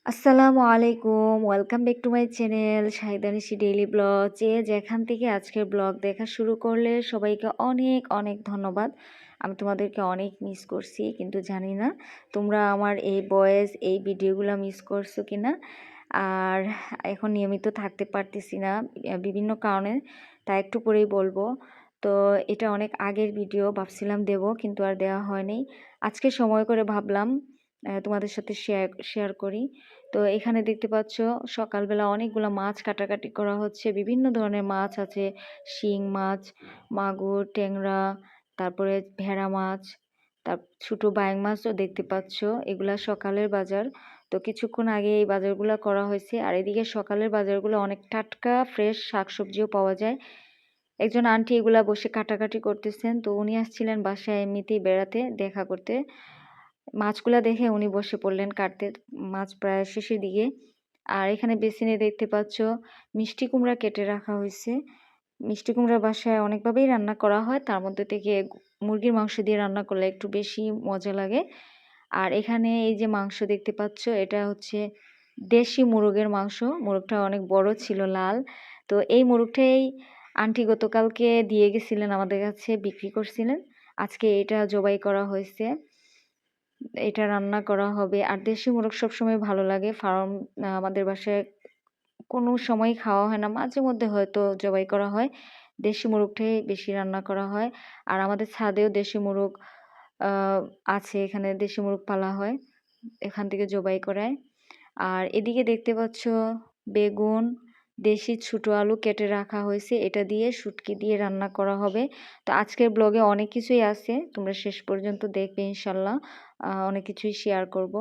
আসসালামু আলাইকুম। Welcome back to my channel Shahida Nishi daily blog. যে যেখান থেকে আজকের ব্লগ দেখা শুরু করলে সবাইকে অনেক অনেক ধন্যবাদ। আমি তোমাদেরকে অনেক মিস করছি, কিন্তু জানি না তোমরা আমার এই ভয়েস এই ভিডিওগুলো মিস করছো কিনা। আর এখন নিয়মিত থাকতে পারতেছি না বিভিন্ন কারণে, তা একটু পরেই বলবো। তো এটা অনেক আগের ভিডিও, ভাবছিলাম দেব কিন্তু আর দেওয়া হয়নি। আজকে সময় করে ভাবলাম তোমাদের সাথে শেয়ার করি। তো এখানে দেখতে পাচ্ছ সকালবেলা অনেকগুলো মাছ কাটাকাটি করা হচ্ছে। বিভিন্ন ধরনের মাছ আছে, শিং মাছ, মাগুর, ট্যাংরা, তারপরে ভেড়া মাছ, তার ছোট বাইং মাছও দেখতে পাচ্ছ। এগুলা সকালের বাজার। তো কিছুক্ষণ আগে এই বাজারগুলো করা হয়েছে। আর এদিকে সকালের বাজারগুলো অনেক টাটকা ফ্রেশ শাকসবজিও পাওয়া যায়। একজন আন্টি এগুলা বসে কাটাকাটি করতেছেন। তো উনি আসছিলেন বাসায় এমনিতেই বেড়াতে, দেখা করতে। মাছগুলা দেখে উনি বসে পড়লেন কাটতে। মাছ প্রায় শেষের দিকে। আর এখানে বেসিনে দেখতে পাচ্ছ মিষ্টি কুমড়া কেটে রাখা হয়েছে। মিষ্টি কুমড়া বাসায় অনেকভাবেই রান্না করা হয়, তার মধ্যে থেকে মুরগির মাংস দিয়ে রান্না করলে একটু বেশি মজা লাগে। আর এখানে এই যে মাংস দেখতে পাচ্ছ, এটা হচ্ছে দেশি মোরগের মাংস। মোরগটা অনেক বড় ছিল, লাল। তো এই মোরগটাই আন্টি গতকালকে দিয়ে গেছিলেন আমাদের কাছে, বিক্রি করছিলেন। আজকে এটা জবাই করা হয়েছে, এটা রান্না করা হবে। আর দেশি মোরগ সবসময় ভালো লাগে। ফার্ম আমাদের বাসায় কোনো সময় খাওয়া হয় না, মাঝে মধ্যে হয়তো জবাই করা হয়। দেশি মোরগটাই বেশি রান্না করা হয়। আর আমাদের ছাদেও দেশি মোরগ আছে, এখানে দেশি মোরগ পালা হয়, এখান থেকে জবাই করায়। আর এদিকে দেখতে পাচ্ছ বেগুন, দেশি ছোট আলু কেটে রাখা হয়েছে, এটা দিয়ে শুটকি দিয়ে রান্না করা হবে। তো আজকের ব্লগে অনেক কিছুই আছে, তোমরা শেষ পর্যন্ত দেখবে ইনশাল্লাহ। অনেক কিছুই শেয়ার করব।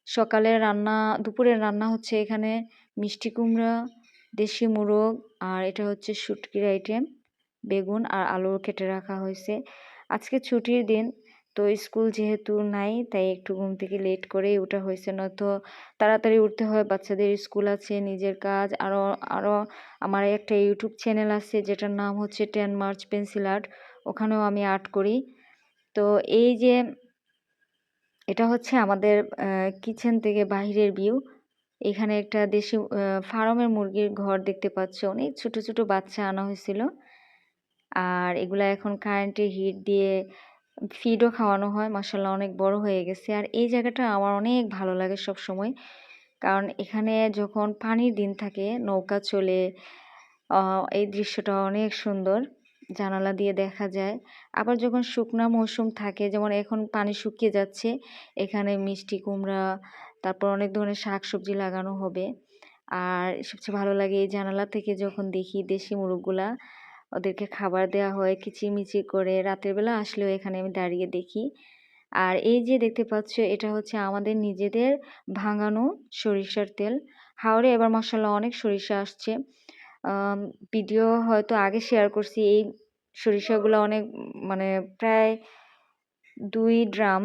সকালের রান্না, দুপুরের রান্না হচ্ছে এখানে মিষ্টি কুমড়া, দেশি মোরগ, আর এটা হচ্ছে শুটকির আইটেম। বেগুন আর আলু কেটে রাখা হয়েছে। আজকে ছুটির দিন, তো স্কুল যেহেতু নাই তাই একটু ঘুম থেকে লেট করেই ওঠা হয়েছে, নয়তো তাড়াতাড়ি উঠতে হয়। বাচ্চাদের স্কুল আছে, নিজের কাজ, আরও আরও আমার একটা ইউটিউব চ্যানেল আছে যেটার নাম হচ্ছে 10 মার্চ পেন্সিল আর্ট, ওখানেও আমি আর্ট করি। তো এই যে এটা হচ্ছে আমাদের কিচেন থেকে বাহিরের ভিউ। এখানে একটা দেশি ফার্মের মুরগির ঘর দেখতে পাচ্ছ, অনেক ছোট ছোট বাচ্চা আনা হয়েছিল। আর এগুলা এখন কারেন্টের হিট দিয়ে ফিডও খাওয়ানো হয়, মাসাল্লাহ অনেক বড় হয়ে গেছে। আর এই জায়গাটা আমার অনেক ভালো লাগে সব সময়, কারণ এখানে যখন পানির দিন থাকে নৌকা চলে, এই দৃশ্যটা অনেক সুন্দর, জানালা দিয়ে দেখা যায়। আবার যখন শুকনা মৌসুম থাকে, যেমন এখন পানি শুকিয়ে যাচ্ছে, এখানে মিষ্টি কুমড়া, তারপর অনেক ধরনের শাকসবজি লাগানো হবে। আর সবচেয়ে ভালো লাগে এই জানালা থেকে যখন দেখি দেশি মুরগগুলা, ওদেরকে খাবার দেওয়া হয় কিচিরমিচির করে। রাতের বেলা আসলেও এখানে আমি দাঁড়িয়ে দেখি। আর এই যে দেখতে পাচ্ছ, এটা হচ্ছে আমাদের নিজেদের ভাঙানো সরিষার তেল। হাওরে এবার মাসাল্লাহ অনেক সরিষা আসছে। ভিডিও হয়তো আগে শেয়ার করছি, এই সরিষাগুলো অনেক মানে প্রায় 2 ড্রাম,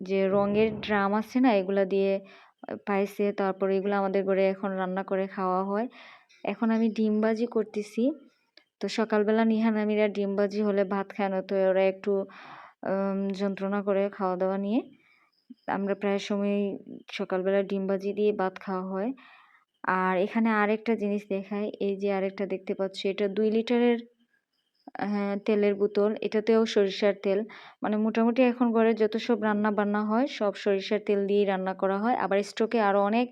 যে রঙের ড্রাম আছে না, এগুলা দিয়ে পাইছে। তারপরে এগুলো আমাদের ঘরে এখন রান্না করে খাওয়া হয়। এখন আমি ডিম ভাজি করতেছি। তো সকালবেলা নিহান আমিরা ডিম ভাজি হলে ভাত খায় না, তো ওরা একটু যন্ত্রণা করে খাওয়া দাওয়া নিয়ে। আমরা প্রায় সময় সকালবেলা ডিম ভাজি দিয়ে ভাত খাওয়া হয়। আর এখানে আরেকটা জিনিস দেখাই, এই যে আরেকটা দেখতে পাচ্ছি, এটা 2 লিটারের তেলের বোতল, এটাতেও সরিষার তেল। মানে মোটামুটি এখন ঘরে যত সব রান্না বান্না হয় সব সরিষার তেল দিয়েই রান্না করা হয়। আবার স্টকে আরো অনেক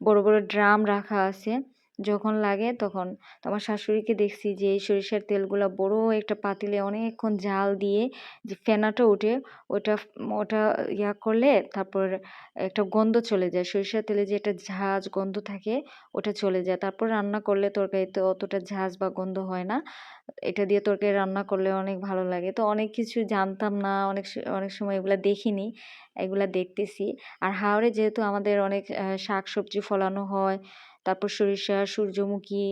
বড় বড় ড্রাম রাখা আছে, যখন লাগে তখন। তো আমার শাশুড়িকে দেখছি যে এই সরিষার তেলগুলা বড় একটা পাতিলে অনেকক্ষণ জাল দিয়ে যে ফেনাটা ওঠে, ওটা ওটা ইয়া করলে তারপর একটা গন্ধ চলে যায়, সরিষার তেলে যে একটা ঝাঁজ গন্ধ থাকে ওটা চলে যায়। তারপর রান্না করলে তরকারিতে অতটা ঝাঁজ বা গন্ধ হয় না। এটা দিয়ে তরকারি রান্না করলে অনেক ভালো লাগে। তো অনেক কিছু জানতাম না, অনেক সময় এগুলা দেখিনি, এগুলা দেখতেছি। আর হাওরে যেহেতু আমাদের অনেক শাকসবজি ফলানো হয়, তারপর সরিষা, সূর্যমুখী,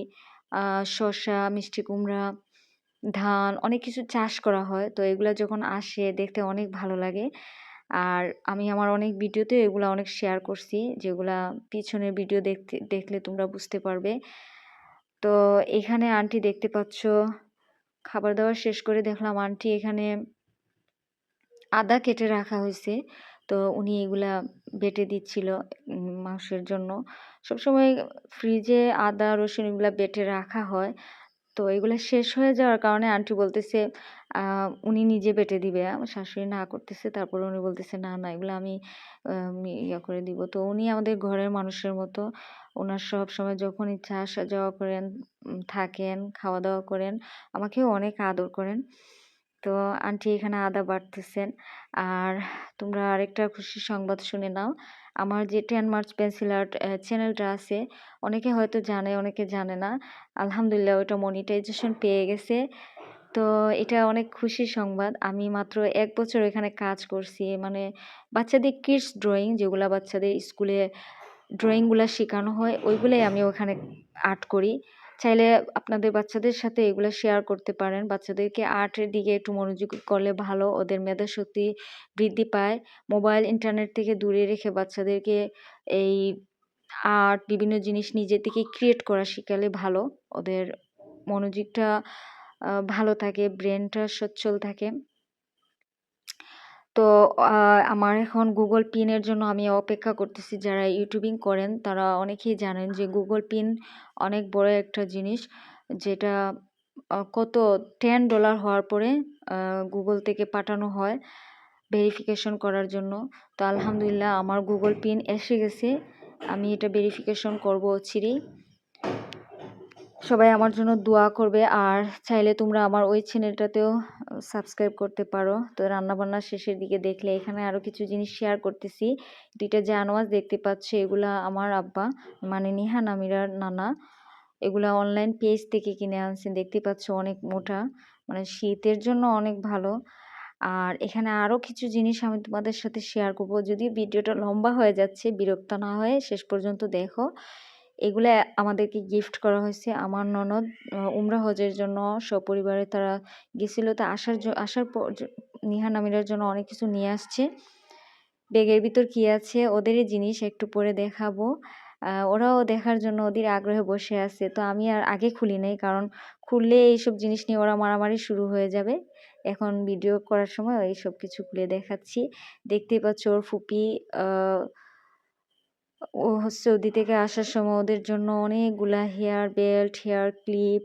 শসা, মিষ্টি কুমড়া, ধান, অনেক কিছু চাষ করা হয়। তো এগুলা যখন আসে দেখতে অনেক ভালো লাগে। আর আমি আমার অনেক ভিডিওতে এগুলা অনেক শেয়ার করছি, যেগুলা পিছনের ভিডিও দেখলে তোমরা বুঝতে পারবে। তো এখানে আন্টি দেখতে পাচ্ছ, খাবার দাবার শেষ করে দেখলাম আন্টি এখানে আদা কেটে রাখা হয়েছে। তো উনি এগুলা বেটে দিচ্ছিল মাংসের জন্য। সবসময় ফ্রিজে আদা, রসুন এগুলা বেটে রাখা হয়। তো এগুলা শেষ হয়ে যাওয়ার কারণে আন্টি বলতেছে উনি নিজে বেটে দিবে। আমার শাশুড়ি না করতেছে। তারপরে উনি বলতেছে, "না, না এগুলা আমি ইয়া করে দিব।" তো উনি আমাদের ঘরের মানুষের মতো। উনার সবসময় যখন ইচ্ছা আসা যাওয়া করেন, থাকেন, খাওয়া-দাওয়া করেন। আমাকেও অনেক আদর করেন। তো আন্টি এখানে আদা বাটতেছেন। আর তোমরা আরেকটা খুশির সংবাদ শুনে নাও। আমার যে 10 মার্চ পেন্সিল আর্ট চ্যানেলটা আছে, অনেকে হয়তো জানে, অনেকে জানে না। আলহামদুলিল্লাহ ওটা মনিটাইজেশন পেয়ে গেছে। তো এটা অনেক খুশির সংবাদ। আমি মাত্র ১ বছর এখানে কাজ করছি। মানে বাচ্চাদের কিডস ড্রয়িং যেগুলা বাচ্চাদের স্কুলে ড্রয়িংগুলা শেখানো হয়, ওইগুলাই আমি ওখানে আর্ট করি। চাইলে আপনাদের বাচ্চাদের সাথে এগুলা শেয়ার করতে পারেন। বাচ্চাদেরকে আর্টের দিকে একটু মনোযোগী করলে ভালো। ওদের মেধাশক্তি বৃদ্ধি পায়। মোবাইল, ইন্টারনেট থেকে দূরে রেখে বাচ্চাদেরকে এই আর্ট, বিভিন্ন জিনিস নিজে থেকে ক্রিয়েট করা শিখালে ভালো। ওদের মনোযোগটা ভালো থাকে, ব্রেনটা সচ্ছল থাকে। তো আমার এখন গুগল পিনের জন্য আমি অপেক্ষা করতেছি। যারা ইউটিউবিং করেন তারা অনেকেই জানেন যে গুগল পিন অনেক বড় একটা জিনিস। যেটা কত $10 হওয়ার পরে গুগল থেকে পাঠানো হয় ভেরিফিকেশন করার জন্য। তো আলহামদুলিল্লাহ আমার গুগল পিন এসে গেছে। আমি এটা ভেরিফিকেশন করব অচিরেই। সবাই আমার জন্য দোয়া করবে। আর চাইলে তোমরা আমার ওই চ্যানেলটাতেও সাবস্ক্রাইব করতে পারো। তো রান্নাবান্না শেষের দিকে দেখলে এখানে আরও কিছু জিনিস শেয়ার করতেছি। 2টা জাহানওয়াজ দেখতে পাচ্ছ, এগুলা আমার আব্বা মানে নিহান আমিরার নানা। এগুলা অনলাইন পেজ থেকে কিনে আনছেন। দেখতে পাচ্ছ অনেক মোটা, মানে শীতের জন্য অনেক ভালো। আর এখানে আরও কিছু জিনিস আমি তোমাদের সাথে শেয়ার করব। যদিও ভিডিওটা লম্বা হয়ে যাচ্ছে, বিরক্ত না হয়ে শেষ পর্যন্ত দেখো। এগুলা আমাদেরকে গিফট করা হয়েছে। আমার ননদ উমরা হজের জন্য সপরিবারে তারা গেছিল। তো আসার পর নিহান আমিরার জন্য অনেক কিছু নিয়ে আসছে। ব্যাগের ভিতর কি আছে ওদেরই জিনিস, একটু পরে দেখাবো। ওরাও দেখার জন্য ওদের আগ্রহে বসে আছে। তো আমি আর আগে খুলি নাই, কারণ খুললে এইসব জিনিস নিয়ে ওরা মারামারি শুরু হয়ে যাবে। এখন ভিডিও করার সময় এইসব কিছু খুলে দেখাচ্ছি। দেখতেই পাচ্ছ ওর ফুপি ও সৌদি থেকে আসার সময় ওদের জন্য অনেকগুলা হেয়ার বেল্ট, হেয়ার ক্লিপ,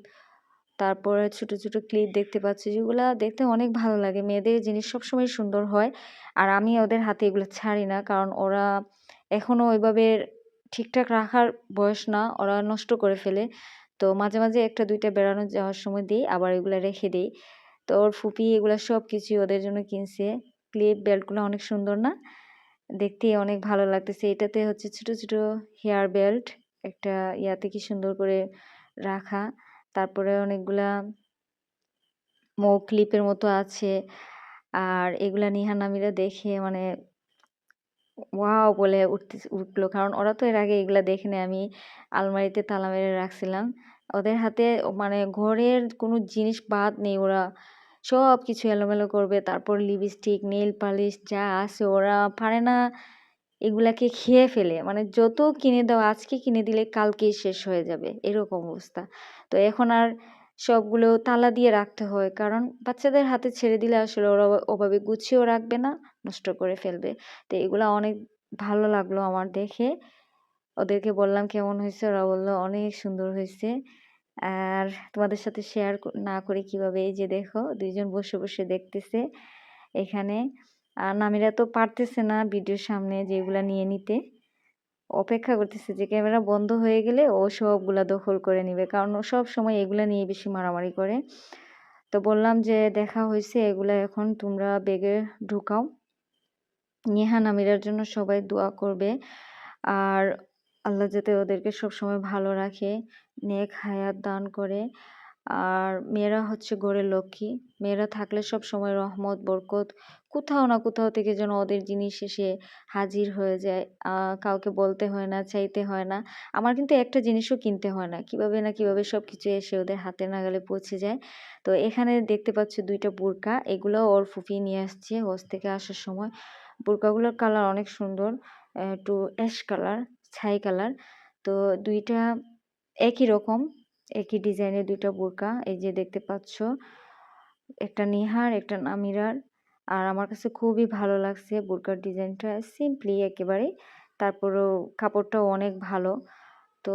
তারপরে ছোট ছোট ক্লিপ দেখতে পাচ্ছি, যেগুলা দেখতে অনেক ভালো লাগে। মেয়েদের জিনিস সবসময় সুন্দর হয়। আর আমি ওদের হাতে এগুলো ছাড়ি না, কারণ ওরা এখনো ওইভাবে ঠিকঠাক রাখার বয়স না, ওরা নষ্ট করে ফেলে। তো মাঝে মাঝে একটা দুইটা বেড়ানো যাওয়ার সময় দিই, আবার এগুলো রেখে দিই। তো ওর ফুপি এগুলা সব কিছুই ওদের জন্য কিনছে। ক্লিপ বেল্টগুলো অনেক সুন্দর না, দেখতে অনেক ভালো লাগতেছে। এটাতে হচ্ছে ছোট ছোট হেয়ার বেল্ট, একটা ইয়াতে কি সুন্দর করে রাখা। তারপরে অনেকগুলা ক্লিপের মতো আছে। আর এগুলা নিহান আমিরা দেখে মানে ওয়াও বলে উঠলো, কারণ ওরা তো এর আগে এগুলা দেখেনি। আমি আলমারিতে তালা মেরে রাখছিলাম। ওদের হাতে মানে ঘরের কোনো জিনিস বাদ নেই, ওরা সব কিছু এলোমেলো করবে। তারপর লিপস্টিক, নেইল পালিশ যা আছে ওরা পারে না এগুলাকে খেয়ে ফেলে। মানে যত কিনে দাও, আজকে কিনে দিলে কালকেই শেষ হয়ে যাবে, এরকম অবস্থা। তো এখন আর সবগুলো তালা দিয়ে রাখতে হয়, কারণ বাচ্চাদের হাতে ছেড়ে দিলে আসলে ওরা ওভাবে গুছিয়েও রাখবে না, নষ্ট করে ফেলবে। তো এগুলা অনেক ভালো লাগলো আমার দেখে। ওদেরকে বললাম কেমন হয়েছে, ওরা বললো অনেক সুন্দর হয়েছে। আর তোমাদের সাথে শেয়ার না করে কিভাবে, এই যে দেখো দুইজন বসে বসে দেখতেছে এখানে। আর নামিরা তো পারতেছে না ভিডিওর সামনে যেগুলা নিয়ে নিতে, অপেক্ষা করতেছে যে ক্যামেরা বন্ধ হয়ে গেলে ও সবগুলা দখল করে নিবে, কারণ ও সব সময় এগুলা নিয়ে বেশি মারামারি করে। তো বললাম যে দেখা হয়েছে, এগুলা এখন তোমরা ব্যাগে ঢুকাও। নিহান আমিরার জন্য সবাই দোয়া করবে। আর আল্লাহ যাতে ওদেরকে সবসময় ভালো রাখে, নেক হায়াত দান করে। আর মেয়েরা হচ্ছে ঘরের লক্ষ্মী। মেয়েরা থাকলে সব সময় রহমত বরকত কোথাও না কোথাও থেকে যেন ওদের জিনিস এসে হাজির হয়ে যায়। কাউকে বলতে হয় না, চাইতে হয় না। আমার কিন্তু একটা জিনিসও কিনতে হয় না, কিভাবে না কিভাবে সব কিছু এসে ওদের হাতের নাগালে পৌঁছে যায়। তো এখানে দেখতে পাচ্ছ 2টা বোরকা, এগুলো ওর ফুফি নিয়ে আসছে হোস থেকে আসার সময়। বোরকাগুলোর কালার অনেক সুন্দর, একটু অ্যাশ কালার, ছাই কালার। তো 2টা একই রকম, একই ডিজাইনের 2টা বোরকা। এই যে দেখতে পাচ্ছ, একটা নিহার একটা নামিরার। আর আমার কাছে খুবই ভালো লাগছে বোরকার ডিজাইনটা সিম্পলি একেবারে। তারপরেও কাপড়টাও অনেক ভালো। তো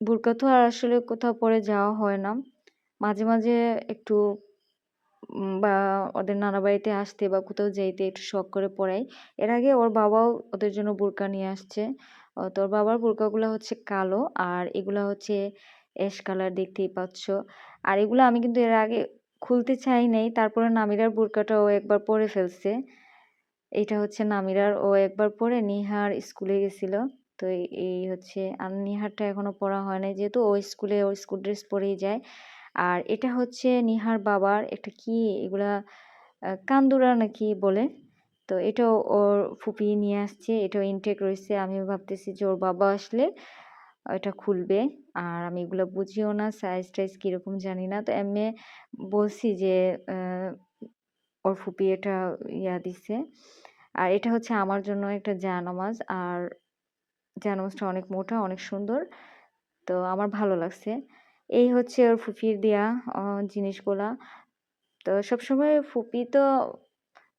বোরকা তো আর আসলে কোথাও পরে যাওয়া হয় না। মাঝে, মাঝে একটু বা ওদের নানা বাড়িতে আসতে বা কোথাও যাইতে একটু শখ করে পড়াই। এর আগে ওর বাবাও ওদের জন্য বোরকা নিয়ে আসছে। তো ওর বাবার বোরকাগুলা হচ্ছে কালো আর এগুলা হচ্ছে অ্যাশ কালার দেখতেই পাচ্ছ। আর এগুলা আমি কিন্তু এর আগে খুলতে চাই নাই। তারপরে নামিরার বোরকাটা ও একবার পরে ফেলছে। এইটা হচ্ছে নামিরার। ও একবার পরে নিহার স্কুলে গেছিল। তো এই হচ্ছে আর নিহারটা এখনো পরা হয় নাই যেহেতু ও স্কুলে ওর স্কুল ড্রেস পরেই যায়। আর এটা হচ্ছে নিহার বাবার একটা কি এগুলা কান্দুরা নাকি বলে। তো এটাও ওর ফুপি নিয়ে আসছে। এটাও ইনটেক রয়েছে। আমিও ভাবতেছি যে ওর বাবা আসলে এটা খুলবে। আর আমি এগুলা বুঝিও না সাইজ-টাইজ কিরকম জানি না। তো এমনি বলছি যে আ ওর ফুপি এটা দিছে। আর এটা হচ্ছে আমার জন্য একটা জায়নামাজ। আর জায়নামাজটা অনেক মোটা, অনেক সুন্দর। তো আমার ভালো লাগছে। এই হচ্ছে ওর ফুপির দেয়া অ জিনিসগুলা। তো সবসময় ফুপি তো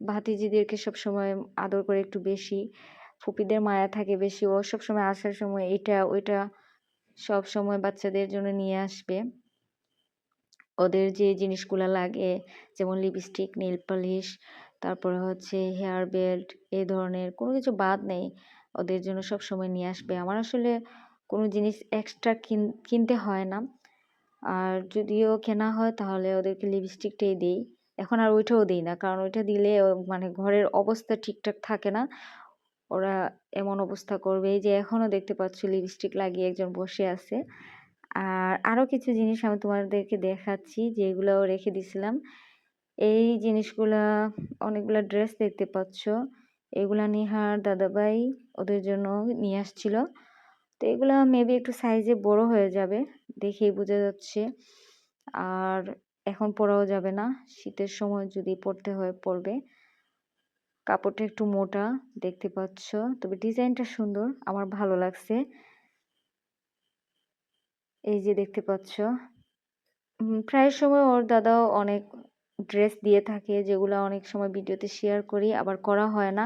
ভাতিজিদেরকে সবসময় আদর করে একটু বেশি। ফুপিদের মায়া থাকে বেশি। ও সবসময় আসার সময় এটা ওইটা সবসময় বাচ্চাদের জন্য নিয়ে আসবে। ওদের যে জিনিসগুলা লাগে যেমন লিপস্টিক, নেইল পালিশ, তারপরে হচ্ছে হেয়ার বেল্ট এই ধরনের কোনো কিছু বাদ নেই। ওদের জন্য সবসময় নিয়ে আসবে। আমার আসলে কোনো জিনিস এক্সট্রা কিনতে হয় না। আর যদিও কেনা হয় তাহলে ওদেরকে লিপস্টিকটাই দেই। এখন আর ওইটাও দেই না। কারণ ওইটা দিলে মানে ঘরের অবস্থা ঠিকঠাক থাকে না। ওরা এমন অবস্থা করবে এই যে এখনো দেখতে পাচ্ছ লিপস্টিক লাগিয়ে একজন বসে আছে। আর আরো কিছু জিনিস আমি তোমাদেরকে দেখাচ্ছি যেগুলো রেখে দিছিলাম। এই জিনিসগুলা অনেকগুলা ড্রেস দেখতে পাচ্ছ। এগুলা নিহার দাদাভাই ওদের জন্য নিয়ে আসছিল। তো এগুলা মেবি একটু সাইজে বড় হয়ে যাবে। দেখেই বোঝা যাচ্ছে। আর এখন পরাও যাবে না। শীতের সময় যদি পরতে হয় পরবে। কাপড়টা একটু মোটা দেখতে পাচ্ছ। তবে ডিজাইনটা সুন্দর। আমার ভালো লাগছে। এই যে দেখতে পাচ্ছ। প্রায় সময় ওর দাদাও অনেক ড্রেস দিয়ে থাকে যেগুলা অনেক সময় ভিডিওতে শেয়ার করি আবার করা হয় না।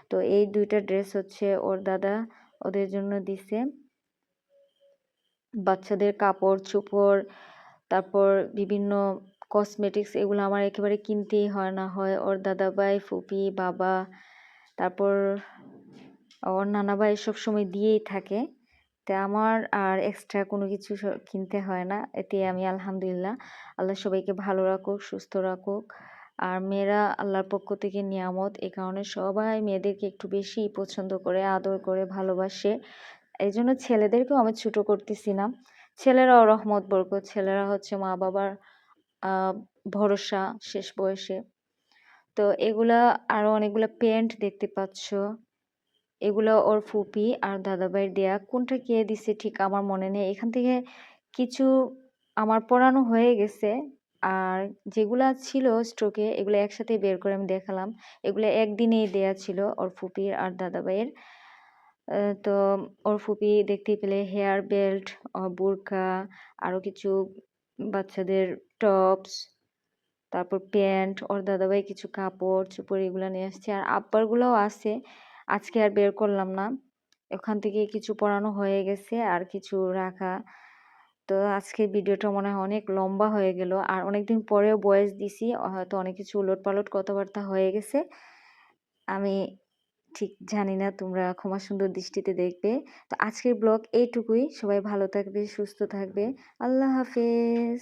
তো এই ২ টা ড্রেস হচ্ছে ওর দাদা ওদের জন্য দিছে। বাচ্চাদের কাপড়-চোপড়, তারপর বিভিন্ন কসমেটিক্স এগুলো আমার একেবারে কিনতেই হয় না হয় ওর দাদাভাই, ফুপি, বাবা, তারপর ওর নানাভাই সবসময় দিয়েই থাকে। তা আমার আর এক্সট্রা কোনো কিছু কিনতে হয় না। এতে আমি আলহামদুলিল্লাহ। আল্লাহ সবাইকে ভালো রাখুক, সুস্থ রাখুক। আর মেয়েরা আল্লাহর পক্ষ থেকে নিয়ামত। এ কারণে সবাই মেয়েদেরকে একটু বেশিই পছন্দ করে, আদর করে, ভালোবাসে। এইজন্য ছেলেদেরকেও আমি ছোট করতেছি না। ছেলেরাও রহমত বরকত। ছেলেরা হচ্ছে মা-বাবার আ ভরসা শেষ বয়সে। তো এগুলা আরো অনেকগুলা প্যান্ট দেখতে পাচ্ছ। এগুলো ওর ফুপি আর দাদাভাইয়ের দেয়া। কোনটা কে দিছে ঠিক আমার মনে নেই। এখান থেকে কিছু আমার পরানো হয়ে গেছে। আর যেগুলা ছিল স্টকে এগুলো একসাথে বের করে আমি দেখালাম। এগুলো একদিনেই দেয়া ছিল ওর ফুপির আর দাদাভাইয়ের। তো ওর ফুপি দেখতেই পেলে হেয়ার বেল্ট, বোরকা, আরো কিছু বাচ্চাদের টপস, তারপর প্যান্ট, ওর দাদাভাই কিছু কাপড়-চোপড় এগুলা নিয়ে আসছে। আর আব্বারগুলোও আছে। আজকে আর বের করলাম না। ওখান থেকে কিছু পরানো হয়ে গেছে আর কিছু রাখা। তো আজকের ভিডিওটা মনে হয় অনেক লম্বা হয়ে গেল। আর অনেকদিন পরেও ভয়েস দিছি। হয়তো অনেক কিছু উলটপালট কথাবার্তা হয়ে গেছে। আমি ঠিক জানি না তোমরা ক্ষমা সুন্দর দৃষ্টিতে দেখবে। তো আজকের ব্লগ এইটুকুই। সবাই ভালো থাকবে, সুস্থ থাকবে। আল্লাহ হাফেজ।